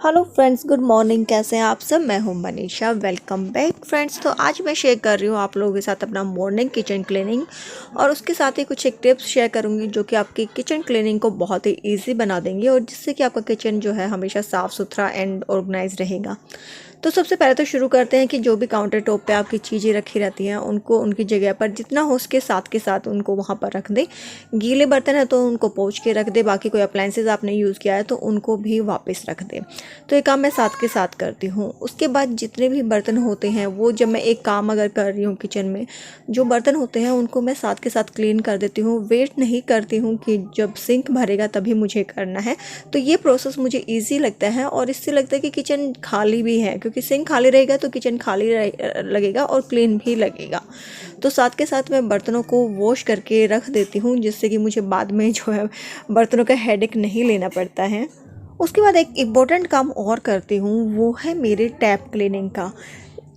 Hello friends, good morning. कैसे हैं आप सब? मैं हूं मनीषा। Welcome back friends. तो आज मैं शेयर कर रही हूं आप लोगों के साथ अपना मॉर्निंग किचन क्लीनिंग, और उसके साथ ही कुछ एक टिप्स शेयर करूंगी जो कि आपकी किचन क्लीनिंग को बहुत ही इजी बना देंगे और जिससे कि आपका किचन जो है हमेशा साफ़ सुथरा एंड ऑर्गेनाइज रहेगा। तो सबसे पहले तो शुरू करते हैं कि जो भी काउंटर टॉप पे आपकी चीज़ें रखी रहती हैं उनको उनकी जगह पर जितना हो उसके साथ के साथ उनको वहाँ पर रख दें। गीले बर्तन है तो उनको पोंछ के रख दें। बाकी कोई अप्लाइंसेज आपने यूज़ किया है तो उनको भी वापस रख दें। तो ये काम मैं साथ के साथ करती हूँ। उसके बाद जितने भी बर्तन होते हैं वो जब मैं एक काम अगर कर रही हूँ किचन में, जो बर्तन होते हैं उनको मैं साथ के साथ क्लीन कर देती हूँ। वेट नहीं करती हूँ कि जब सिंक भरेगा तभी मुझे करना है। तो ये प्रोसेस मुझे ईजी लगता है और इससे लगता है कि किचन खाली भी है, क्योंकि सिंक खाली रहेगा तो किचन खाली लगेगा और क्लीन भी लगेगा। तो साथ के साथ मैं बर्तनों को वॉश करके रख देती हूँ जिससे कि मुझे बाद में जो है बर्तनों का हेडेक नहीं लेना पड़ता है। उसके बाद एक इम्पोर्टेंट काम और करती हूँ, वो है मेरे टैप क्लीनिंग का।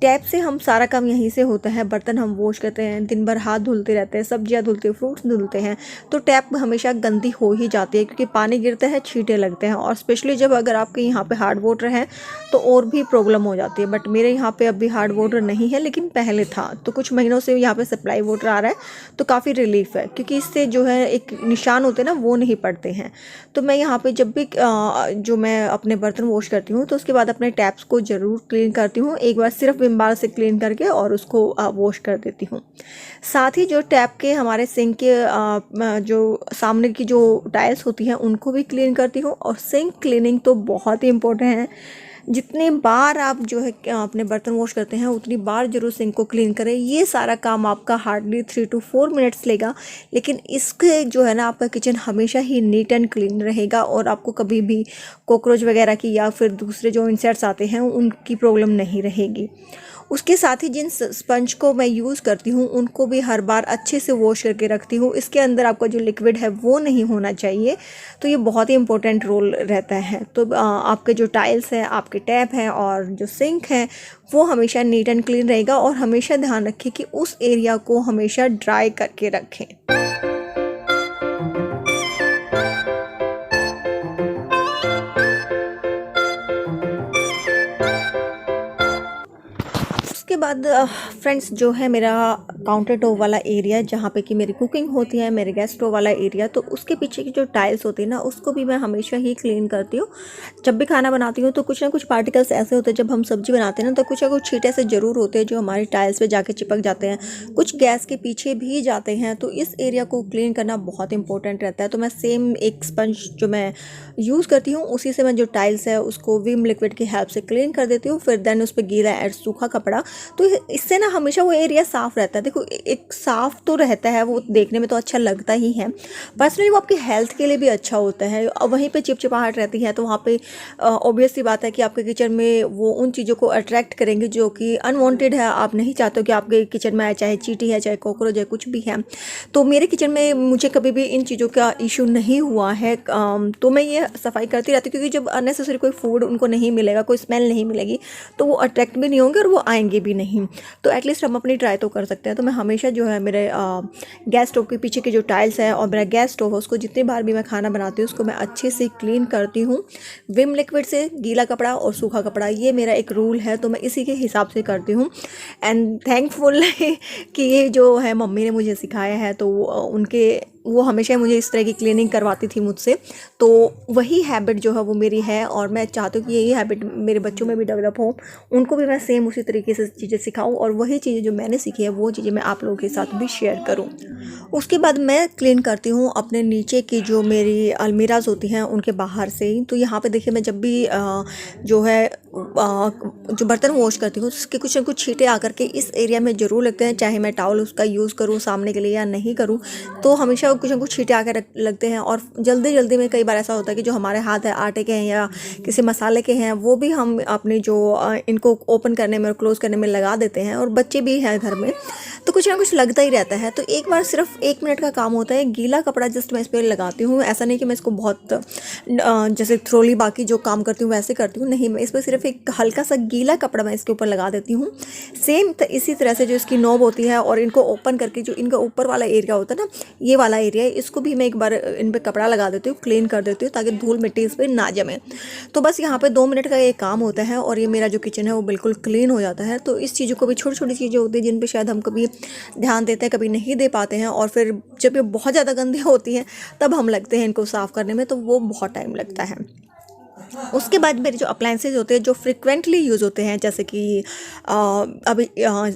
टैप से हम सारा काम यहीं से होता है। बर्तन हम वॉश करते हैं, दिन भर हाथ धुलते रहते हैं, सब्जियां धुलते हैं, फ्रूट्स धुलते हैं, तो टैप हमेशा गंदी हो ही जाती है क्योंकि पानी गिरता है, छींटे लगते हैं। और स्पेशली जब अगर आपके यहाँ पे हार्ड वाटर है तो और भी प्रॉब्लम हो जाती है। बट मेरे यहाँ पे अभी हार्ड वाटर नहीं है, लेकिन पहले था। तो कुछ महीनों से यहाँ पे सप्लाई वाटर आ रहा है तो काफ़ी रिलीफ है, क्योंकि इससे जो है एक निशान होते हैं ना, वो नहीं पड़ते हैं। तो मैं यहाँ पे जब भी जो मैं अपने बर्तन वॉश करती हूँ तो उसके बाद अपने टैप्स को ज़रूर क्लीन करती हूँ। एक बार सिर्फ विम बार से क्लीन करके और उसको वॉश कर देती हूँ। साथ ही जो टैप के हमारे सिंक के जो सामने की जो टाइल्स होती हैं उनको भी क्लीन करती हूँ। और सिंक क्लीनिंग तो बहुत ही इम्पोर्टेंट है। जितने बार आप जो है अपने बर्तन वॉश करते हैं उतनी बार जरूर सिंक को क्लीन करें। ये सारा काम आपका हार्डली 3 to 4 मिनट्स लेगा, लेकिन इसके जो है ना आपका किचन हमेशा ही नीट एंड क्लीन रहेगा और आपको कभी भी कॉकरोच वगैरह की या फिर दूसरे जो इंसेक्ट्स आते हैं उनकी प्रॉब्लम नहीं रहेगी। उसके साथ ही जिन स्पंज को मैं यूज़ करती हूँ उनको भी हर बार अच्छे से वॉश करके रखती हूँ। इसके अंदर आपका जो लिक्विड है वो नहीं होना चाहिए। तो ये बहुत ही इंपॉर्टेंट रोल रहता है। तो आपके जो टाइल्स हैं, आपके टैप हैं और जो सिंक है वो हमेशा नीट एंड क्लीन रहेगा। और हमेशा ध्यान रखें कि उस एरिया को हमेशा ड्राई करके रखें। उसके बाद फ्रेंड्स जो है मेरा काउंटर टॉप वाला एरिया जहाँ पे कि मेरी कुकिंग होती है, मेरे गैस स्टोव वाला एरिया, तो उसके पीछे की जो टाइल्स होती है ना उसको भी मैं हमेशा ही क्लीन करती हूँ। जब भी खाना बनाती हूँ तो कुछ ना कुछ पार्टिकल्स ऐसे होते हैं, जब हम सब्जी बनाते हैं ना तो कुछ ना कुछ छींटे ऐसे ज़रूर होते हैं जो हमारी टाइल्स पे जाके चिपक जाते हैं, कुछ गैस के पीछे भी जाते हैं। तो इस एरिया को क्लीन करना बहुत इंपॉर्टेंट रहता है। तो मैं सेम एक स्पंज जो मैं यूज़ करती हूँ उसी से मैं जो टाइल्स है उसको विम लिक्विड की हेल्प से क्लीन कर देती हूँ। फिर देन उस पर गीला एंड सूखा कपड़ा, तो इससे ना हमेशा वो एरिया साफ़ रहता है। देखो एक साफ़ तो रहता है, वो देखने में तो अच्छा लगता ही है, पर्सनली वो आपकी हेल्थ के लिए भी अच्छा होता है। और वहीं पे चिपचिपाहट रहती है तो वहाँ पे ऑब्वियस सी बात है कि आपके किचन में वो उन चीज़ों को अट्रैक्ट करेंगे जो कि अनवांटेड है। आप नहीं चाहते हो कि आपके किचन में आए, चाहे चींटी है, चाहे कॉकरोच है, कुछ भी है। तो मेरे किचन में मुझे कभी भी इन चीज़ों का इशू नहीं हुआ है। तो मैं ये सफाई करती रहती हूँ, क्योंकि जब अननेसेसरी कोई फूड उनको नहीं मिलेगा, कोई स्मेल नहीं मिलेगी, तो वो अट्रैक्ट भी नहीं होंगे और वो आएंगे भी नहीं। तो एटलीस्ट हम अपनी ट्राई तो कर सकते हैं। तो मैं हमेशा जो है मेरे गैस स्टोव के पीछे की जो टाइल्स है और मेरा गैस स्टोव है उसको जितनी बार भी मैं खाना बनाती हूँ उसको मैं अच्छे से क्लीन करती हूँ विम लिक्विड से, गीला कपड़ा और सूखा कपड़ा। ये मेरा एक रूल है, तो मैं इसी के हिसाब से करती हूँ। एंड थैंकफुल कि ये जो है मम्मी ने मुझे सिखाया है, तो वो हमेशा मुझे इस तरह की क्लीनिंग करवाती थी मुझसे। तो वही हैबिट जो है वो मेरी है और मैं चाहती हूँ कि यही हैबिट मेरे बच्चों में भी डेवलप हो, उनको भी मैं सेम उसी तरीके से चीज़ें सिखाऊं और वही चीज़ें जो मैंने सीखी है वो चीज़ें मैं आप लोगों के साथ भी शेयर करूँ। उसके बाद मैं क्लीन करती हूँ अपने नीचे की जो मेरी अलमीराज होती हैं उनके बाहर से ही। तो यहाँ पे देखिए मैं जब भी जो है जो बर्तन वॉश करती हूँ उसके कुछ ना कुछ छींटे आकर के इस एरिया में ज़रूर लगते हैं, चाहे मैं टॉवल उसका यूज़ करूँ सामने के लिए या नहीं करूँ। तो हमेशा कुछ ना कुछ छींटे आकर लगते हैं और जल्दी जल्दी में कई बार ऐसा होता है कि जो हमारे हाथ है आटे के हैं या किसी मसाले के हैं वो भी हम अपने जो इनको ओपन करने में और क्लोज़ करने में लगा देते हैं, और बच्चे भी हैं घर में। तो कुछ ना कुछ लगता ही रहता है। तो एक बार सिर्फ 1 मिनट का काम होता है, गीला कपड़ा जस्ट मैं इस पर लगाती हूँ। ऐसा नहीं कि मैं इसको बहुत जैसे थ्रोली बाकी जो काम करती हूँ वैसे करती हूँ, नहीं, मैं इस पर सिर्फ एक हल्का सा गीला कपड़ा मैं इसके ऊपर लगा देती हूँ। सेम इसी तरह से जो इसकी नॉब होती है और इनको ओपन करके जो इनका ऊपर वाला एरिया होता है ना, ये वाला एरिया है, इसको भी मैं एक बार इन पर कपड़ा लगा देती हूँ, क्लीन कर देती हूँ ताकि धूल मिट्टी इस पर ना जमे। तो बस यहाँ पे 2 मिनट का ये काम होता है और ये मेरा जो किचन है वो बिल्कुल क्लीन हो जाता है। तो इस चीज़ों को भी, छोटी छोटी चीज़ें होती हैं जिन पे शायद हम कभी ध्यान देते हैं, कभी नहीं दे पाते हैं, और फिर जब ये बहुत ज़्यादा गंदी होती हैं तब हम लगते हैं इनको साफ़ करने में, तो वो बहुत टाइम लगता है। उसके बाद मेरे जो अप्लाइंसेज होते हैं जो फ्रिक्वेंटली यूज़ होते हैं, जैसे कि अभी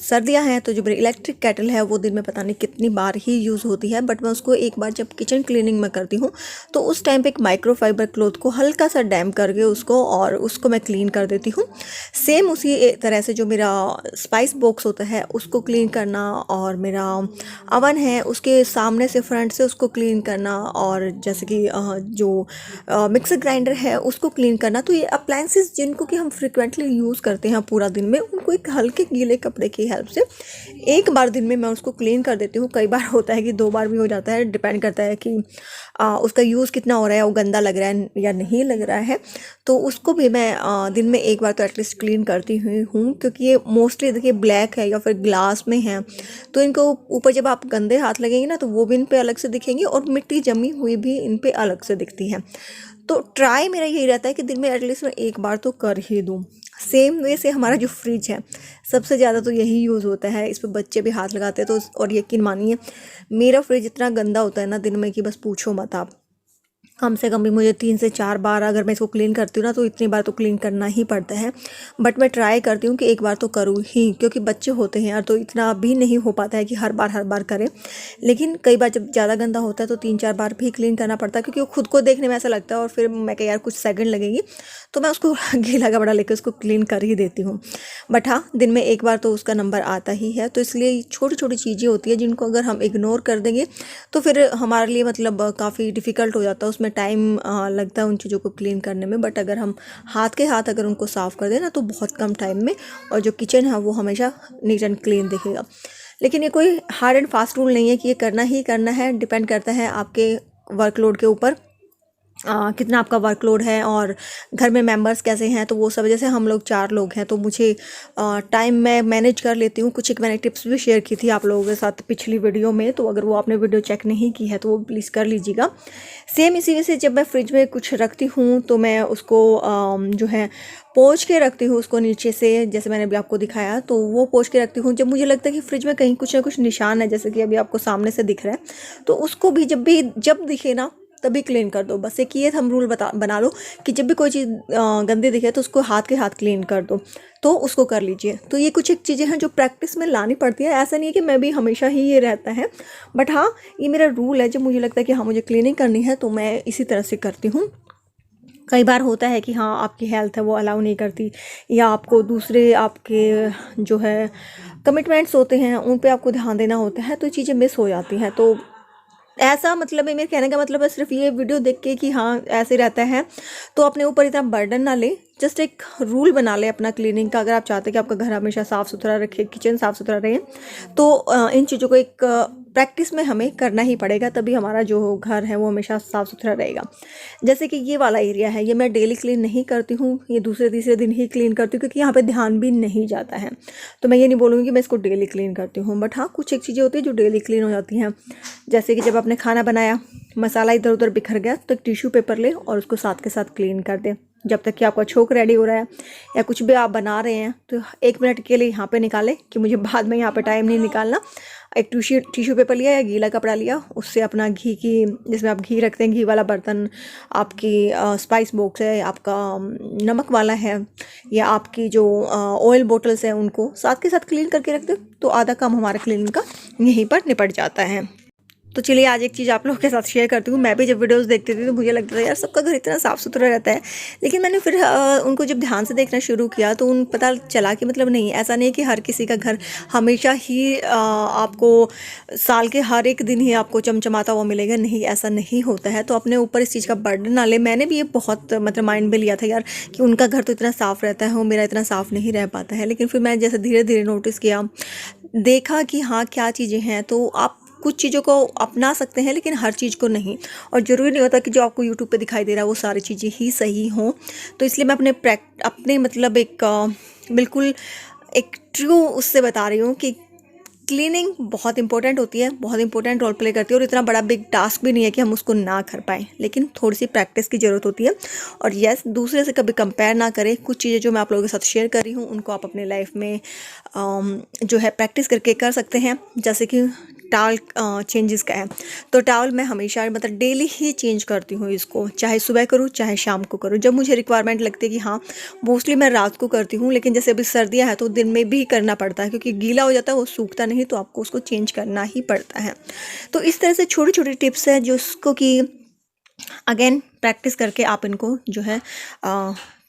सर्दियां हैं तो जो मेरी इलेक्ट्रिक केटल है वो दिन में पता नहीं कितनी बार ही यूज़ होती है, बट मैं उसको एक बार जब किचन क्लीनिंग में करती हूँ तो उस टाइम पे एक माइक्रोफाइबर क्लॉथ को हल्का सा डैम्प करके उसको मैं क्लीन कर देती हूँ। सेम उसी तरह से जो मेरा स्पाइस बॉक्स होता है उसको क्लीन करना, और मेरा अवन है उसके सामने से फ्रंट से उसको क्लीन करना, और जैसे कि जो मिक्सर ग्राइंडर है उसको क्लीन करना। तो ये अप्लायंसेस जिनको कि हम फ्रिक्वेंटली यूज़ करते हैं पूरा दिन में, उनको एक हल्के गीले कपड़े की हेल्प से एक बार दिन में मैं उसको क्लीन कर देती हूँ। कई बार होता है कि 2 बार भी हो जाता है, डिपेंड करता है कि उसका यूज़ कितना हो रहा है, वो गंदा लग रहा है या नहीं लग रहा है। तो उसको भी मैं दिन में एक बार तो एटलीस्ट क्लीन करती हुई हूँ, क्योंकि ये मोस्टली देखिए ब्लैक है या फिर ग्लास में है, तो इनको ऊपर जब आप गंदे हाथ लगेंगे ना तो वो भी इन पे अलग से दिखेंगे और मिट्टी जमी हुई भी इन पे अलग से दिखती है। तो ट्राई मेरा यही रहता है कि दिन में एटलीस्ट मैं एक बार तो कर ही दूँ। सेम वे से हमारा जो फ्रिज है सबसे ज़्यादा तो यही यूज़ होता है, इस पर बच्चे भी हाथ लगाते हैं। तो और यकीन मानिए मेरा फ्रिज इतना गंदा होता है ना दिन में कि बस पूछो मत आप। कम से कम भी मुझे 3 से 4 बार, अगर मैं इसको क्लीन करती हूँ ना तो इतनी बार तो क्लीन करना ही पड़ता है। बट मैं ट्राई करती हूँ कि एक बार तो करूँ ही, क्योंकि बच्चे होते हैं यार, तो इतना भी नहीं हो पाता है कि हर बार करें। लेकिन कई बार जब ज़्यादा गंदा होता है तो 3-4 बार भी क्लीन करना पड़ता है, क्योंकि वो खुद को देखने में ऐसा लगता है, और फिर मैं कह यार कुछ सेकंड लगेगी तो मैं उसको गीला कपड़ा लेकर उसको क्लीन कर ही देती हूँ। बट हाँ, दिन में एक बार तो उसका नंबर आता ही है। तो इसलिए छोटी छोटी चीज़ें होती है जिनको अगर हम इग्नोर कर देंगे तो फिर हमारे लिए मतलब काफ़ी डिफ़िकल्ट हो जाता है, उसमें टाइम लगता है उन चीज़ों को क्लीन करने में। बट अगर हम हाथ के हाथ अगर उनको साफ़ कर दें ना तो बहुत कम टाइम में, और जो किचन है वो हमेशा नीट एंड क्लीन दिखेगा। लेकिन ये कोई हार्ड एंड फास्ट रूल नहीं है कि ये करना ही करना है, डिपेंड करता है आपके वर्कलोड के ऊपर, कितना आपका वर्कलोड है और घर में मेंबर्स कैसे हैं। तो वो सब, जैसे हम लोग 4 लोग हैं तो मुझे टाइम मैं मैनेज कर लेती हूँ। कुछ एक मैंने टिप्स भी शेयर की थी आप लोगों के साथ पिछली वीडियो में, तो अगर वो आपने वीडियो चेक नहीं की है तो वो प्लीज़ कर लीजिएगा। सेम इसी वजह से जब मैं फ्रिज में कुछ रखती हूँ तो मैं उसको जो है पोंछ के रखती हूँ उसको नीचे से, जैसे मैंने अभी आपको दिखाया तो वो पोंछ के रखती हूँ। जब मुझे लगता है कि फ्रिज में कहीं कुछ ना कुछ निशान है, जैसे कि अभी आपको सामने से दिख रहा है, तो उसको भी जब दिखे ना तभी क्लीन कर दो। बस एक ये हम रूल बना लो कि जब भी कोई चीज़ गंदी दिखे तो उसको हाथ के हाथ क्लीन कर दो, तो उसको कर लीजिए। तो ये कुछ एक चीज़ें हैं जो प्रैक्टिस में लानी पड़ती है। ऐसा नहीं है कि मैं भी हमेशा ही ये रहता है, बट हाँ ये मेरा रूल है। जब मुझे लगता है कि हाँ मुझे क्लीनिंग करनी है तो मैं इसी तरह से करती हूँ। कई बार होता है कि हाँ आपकी हेल्थ है वो अलाउ नहीं करती, या आपको दूसरे आपके जो है कमिटमेंट्स होते हैं उन पे आपको ध्यान देना होता है, तो चीज़ें मिस हो जाती हैं। तो ऐसा मतलब है, मेरे कहने का मतलब है सिर्फ ये वीडियो देख के कि हाँ ऐसे रहता है तो अपने ऊपर इतना बर्डन ना ले। जस्ट एक रूल बना ले अपना क्लीनिंग का। अगर आप चाहते हैं कि आपका घर हमेशा साफ़ सुथरा रखे, किचन साफ़ सुथरा रहे, तो इन चीज़ों को एक प्रैक्टिस में हमें करना ही पड़ेगा, तभी हमारा जो घर है वो हमेशा साफ़ सुथरा रहेगा। जैसे कि ये वाला एरिया है, ये मैं डेली क्लीन नहीं करती हूँ, ये दूसरे तीसरे दिन ही क्लीन करती हूँ, क्योंकि यहाँ पे ध्यान भी नहीं जाता है। तो मैं ये नहीं बोलूँगी कि मैं इसको डेली क्लीन करती हूँ, बट हाँ कुछ एक चीज़ें होती हैं जो डेली क्लीन हो जाती हैं। जैसे कि जब आपने खाना बनाया, मसाला इधर उधर बिखर गया तो एक टिश्यू पेपर ले और उसको साथ के साथ क्लीन कर दे। जब तक कि आपका छोक रेडी हो रहा है या कुछ भी आप बना रहे हैं तो 1 मिनट के लिए यहाँ पे निकालें कि मुझे बाद में यहाँ पे टाइम नहीं निकालना। एक टिश्यू पेपर लिया या गीला कपड़ा लिया, उससे अपना घी की, जिसमें आप घी रखते हैं, घी वाला बर्तन, आपकी स्पाइस बॉक्स है, आपका नमक वाला है, या आपकी जो ऑयल बोटल्स हैं उनको साथ के साथ क्लीन करके रख दो, तो आधा काम हमारा क्लीनिंग का यहीं पर निपट जाता है। तो चलिए आज एक चीज़ आप लोगों के साथ शेयर करती हूँ। मैं भी जब वीडियोस देखती थी तो मुझे लगता था यार सबका घर इतना साफ़ सुथरा रहता है, लेकिन मैंने फिर उनको जब ध्यान से देखना शुरू किया तो उन पता चला कि मतलब नहीं, ऐसा नहीं है कि हर किसी का घर हमेशा ही आपको साल के हर एक दिन ही आपको चमचमाता हुआ मिलेगा, नहीं ऐसा नहीं होता है। तो अपने ऊपर इस चीज़ का बर्डन ना ले। मैंने भी ये बहुत मतलब माइंड में लिया था यार कि उनका घर तो इतना साफ़ रहता है, वो मेरा इतना साफ़ नहीं रह पाता है। लेकिन फिर मैं जैसे धीरे धीरे नोटिस किया देखा कि हाँ क्या चीज़ें हैं, तो आप कुछ चीज़ों को अपना सकते हैं लेकिन हर चीज़ को नहीं। और ज़रूरी नहीं होता कि जो आपको यूट्यूब पे दिखाई दे रहा है वो सारी चीज़ें ही सही हों। तो इसलिए मैं अपने मतलब एक बिल्कुल एक ट्रू उससे बता रही हूँ कि क्लीनिंग बहुत इंपॉर्टेंट होती है, बहुत इंपॉर्टेंट रोल प्ले करती है, और इतना बड़ा बिग टास्क भी नहीं है कि हम उसको ना कर पाएँ, लेकिन थोड़ी सी प्रैक्टिस की ज़रूरत होती है। और यस, दूसरे से कभी कंपेयर ना करें। कुछ चीज़ें जो मैं आप लोगों के साथ शेयर कर रही हूँ उनको आप अपने लाइफ में जो है प्रैक्टिस करके कर सकते हैं। जैसे कि टाल चेंजेस का है, तो टावल मैं हमेशा मतलब डेली ही चेंज करती हूँ इसको, चाहे सुबह करूँ चाहे शाम को करूँ, जब मुझे रिक्वायरमेंट लगती है कि हाँ। मोस्टली मैं रात को करती हूँ, लेकिन जैसे अभी सर्दियाँ हैं तो दिन में भी करना पड़ता है, क्योंकि गीला हो जाता है, वो सूखता नहीं, तो आपको उसको चेंज करना ही पड़ता है। तो इस तरह से छोटी छोटी टिप्स है जो उसको कि अगेन प्रैक्टिस करके आप इनको जो है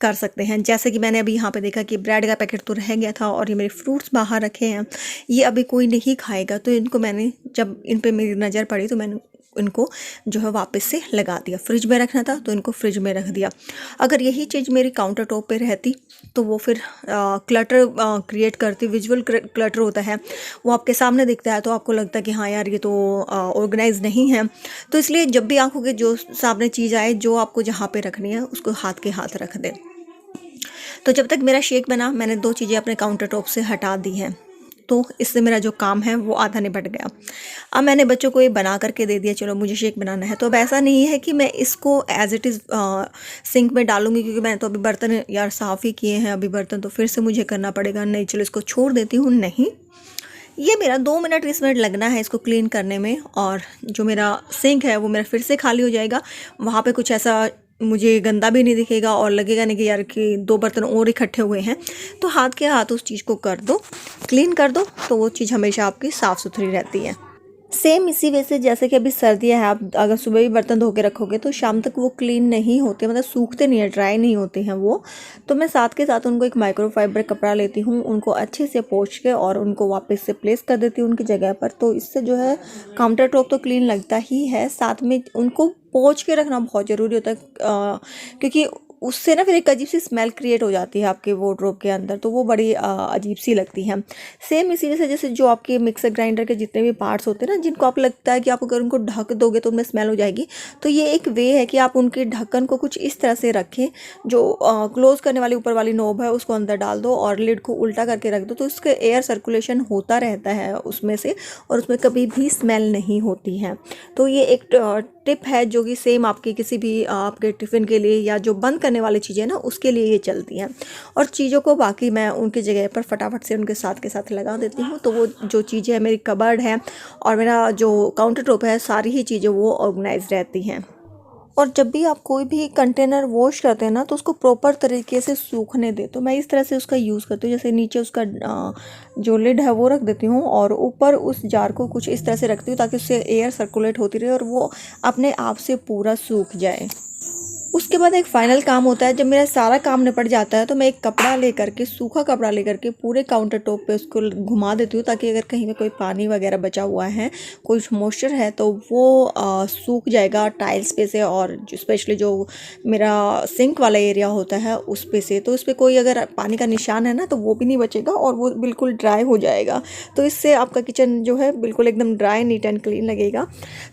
कर सकते हैं। जैसे कि मैंने अभी यहाँ पे देखा कि ब्रेड का पैकेट तो रह गया था और ये मेरे फ्रूट्स बाहर रखे हैं, ये अभी कोई नहीं खाएगा, तो इनको मैंने जब इन पे मेरी नज़र पड़ी तो मैंने इनको जो है वापस से लगा दिया। फ्रिज में रखना था तो इनको फ्रिज में रख दिया। अगर यही चीज़ मेरी काउंटर टॉप पे रहती तो वो फिर क्लटर क्रिएट करती, विजुअल क्लटर होता है, वो आपके सामने दिखता है तो आपको लगता है कि हाँ यार ये तो ऑर्गेनाइज नहीं है। तो इसलिए जब भी आंखों के जो सामने चीज़ आए, जो आपको जहाँ पे रखनी है उसको हाथ के हाथ रख दें। तो जब तक मेरा शेक बना, मैंने 2 चीज़ें अपने काउंटर टॉप से हटा दी हैं, तो इससे मेरा जो काम है वो आधा निपट गया। अब मैंने बच्चों को ये बना करके दे दिया, चलो मुझे शेक बनाना है। तो अब ऐसा नहीं है कि मैं इसको एज इट इज़ सिंक में डालूंगी, क्योंकि मैंने तो अभी बर्तन यार साफ़ ही किए हैं, अभी बर्तन तो फिर से मुझे करना पड़ेगा। नहीं, चलो इसको छोड़ देती हूँ। नहीं, ये मेरा 2 मिनट 20 मिनट लगना है इसको क्लीन करने में, और जो मेरा सिंक है वो मेरा फिर से खाली हो जाएगा। वहाँ पे कुछ ऐसा मुझे गंदा भी नहीं दिखेगा और लगेगा नहीं कि यार कि 2 बर्तन और इकट्ठे हुए हैं। तो हाथ के हाथ उस चीज़ को कर दो, क्लीन कर दो, तो वो चीज़ हमेशा आपकी साफ़ सुथरी रहती है। सेम इसी वजह से जैसे कि अभी सर्दियाँ हैं, आप अगर सुबह भी बर्तन धो के रखोगे तो शाम तक वो क्लीन नहीं होते, मतलब सूखते नहीं है, ड्राई नहीं होते हैं वो। तो मैं साथ के साथ उनको एक माइक्रोफाइबर कपड़ा लेती हूँ, उनको अच्छे से पोंछ के और उनको वापस से प्लेस कर देती हूँ उनकी जगह पर। तो इससे जो है काउंटर टॉप तो क्लीन लगता ही है, साथ में उनको पोंछ के रखना बहुत ज़रूरी होता है, क्योंकि उससे ना फिर एक अजीब सी स्मेल क्रिएट हो जाती है आपके वार्डरोब के अंदर, तो वो बड़ी अजीब सी लगती है। सेम इसी वजह से जैसे जो आपके मिक्सर ग्राइंडर के जितने भी पार्ट्स होते हैं ना, जिनको आप लगता है कि आप अगर उनको ढक दोगे तो उनमें स्मेल हो जाएगी, तो ये एक वे है कि आप उनके ढक्कन को कुछ इस तरह से रखें, जो क्लोज करने वाली ऊपर वाली नोब है उसको अंदर डाल दो और लिड को उल्टा करके रख दो, तो उसके एयर सर्कुलेशन होता रहता है उसमें से, और उसमें कभी भी स्मेल नहीं होती है। तो ये एक टिप है जो कि सेम आपके किसी भी आपके टिफ़िन के लिए या जो बंद करने वाली चीज़ें ना उसके लिए ये चलती हैं। और चीज़ों को बाकी मैं उनकी जगह पर फटाफट से उनके साथ के साथ लगा देती हूँ, तो वो जो चीज़ें हैं, मेरी कबर्ड है और मेरा जो काउंटर टॉप है, सारी ही चीज़ें वो ऑर्गेनाइज रहती हैं। और जब भी आप कोई भी कंटेनर वॉश करते हैं ना, तो उसको प्रॉपर तरीके से सूखने दें। तो मैं इस तरह से उसका यूज़ करती हूँ, जैसे नीचे उसका जो लिड है वो रख देती हूँ और ऊपर उस जार को कुछ इस तरह से रखती हूँ ताकि उससे एयर सर्कुलेट होती रहे और वो अपने आप से पूरा सूख जाए। उसके बाद एक फाइनल काम होता है, जब मेरा सारा काम निपट जाता है तो मैं एक कपड़ा लेकर के, सूखा कपड़ा लेकर के पूरे काउंटर टॉप पे उसको घुमा देती हूँ, ताकि अगर कहीं में कोई पानी वगैरह बचा हुआ है, कुछ मॉइस्चर है, तो वो सूख जाएगा टाइल्स पे से, और स्पेशली जो मेरा सिंक वाला एरिया होता है उस पे से, तो उस पर कोई अगर पानी का निशान है ना तो वो भी नहीं बचेगा और वो बिल्कुल ड्राई हो जाएगा। तो इससे आपका किचन जो है बिल्कुल एकदम ड्राई, नीट एंड क्लीन लगेगा।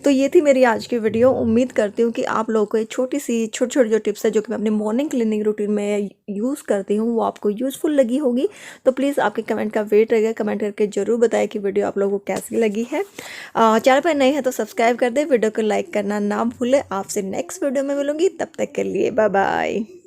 तो ये थी मेरी आज की वीडियो। उम्मीद करती हूँ कि आप लोगों को छोटी छोटी जो टिप्स है जो कि मैं अपने मॉर्निंग क्लीनिंग रूटीन में यूज़ करती हूँ वो आपको यूज़फुल लगी होगी। तो प्लीज़ आपके कमेंट का वेट रहेगा, कमेंट करके ज़रूर बताएं कि वीडियो आप लोगों को कैसी लगी है। चैनल पर नए हैं तो सब्सक्राइब कर दें, वीडियो को लाइक करना ना भूलें। आपसे नेक्स्ट वीडियो में मिलूंगी, तब तक के लिए बाय बाय।